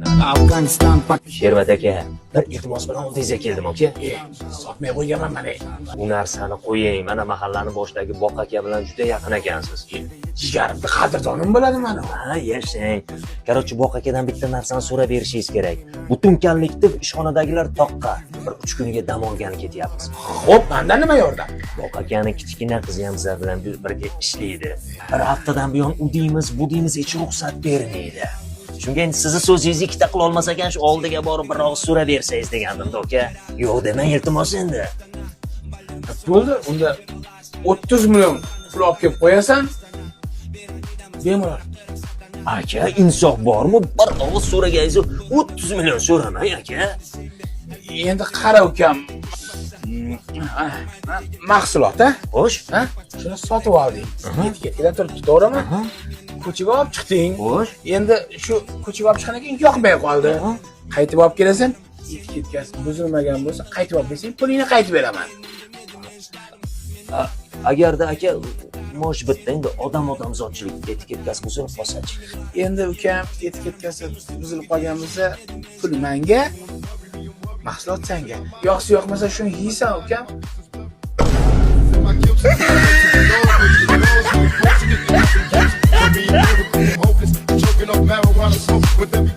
Afg'oniston Shervat aka, bir iltimos bilan oldingizga keldim, aka. Sotmay qo'yganman mana. Bu narsani qo'ying, mana mahallani boshidagi Boq aka bilan juda yaqin ekansiz. Jigarimni qadrdonim bo'ladi mana. Ha, yashang. Qarochi Boq akadan bitta narsani so'rab berishingiz kerak. Butun kollektiv ishxonadagilar toqqa. Bir 3 kuniga dam olgani ketyapmiz. Xo'p, mendan nima yordam? Boq akaning kichkina qizi ham bizlar bilan birga ishlaydi. Bir haftadan buyon u deymiz, bu deymiz hech ruxsat bermaydi. Shunga endi sizni so'zingizni ikkita qila olmas ekan, shu oldiga borib bir og'iz so'rab bersangiz degandim, aka. Yo'q demang, iltimos endi. Bo'ldi, unda 30 million pul olib kelib qo'yasan. Bemalol. Aka, insof bormi? Bir og'iz so'ragansiz 30 million so'ramang, aka. Endi qara ukam. Mahsulot, ha? Xo'sh, Ha? Shuni sotib olding. Etiketkada turibdi, to'g'rimi? Ko'chaga olib chiqding. xo'sh. Endi shu ko'chaga olib chiqqandan keyin yoqmay qoldi. Qaytib olib kelasan, etiketkasi buzilmagan bo'lsa, qaytib olib bersang, pulingni qaytib beraman. Agarda aka mosh bitta endi odamzodchilik etiketkasi buzilib qolsa-chi. Endi ukam etiketkasi buzilib qolgan bo'lsa, pul menga, mahsulot senga. Yoqsa yoqmasa shuni yeysan ukam. Choking off marijuana smoke with them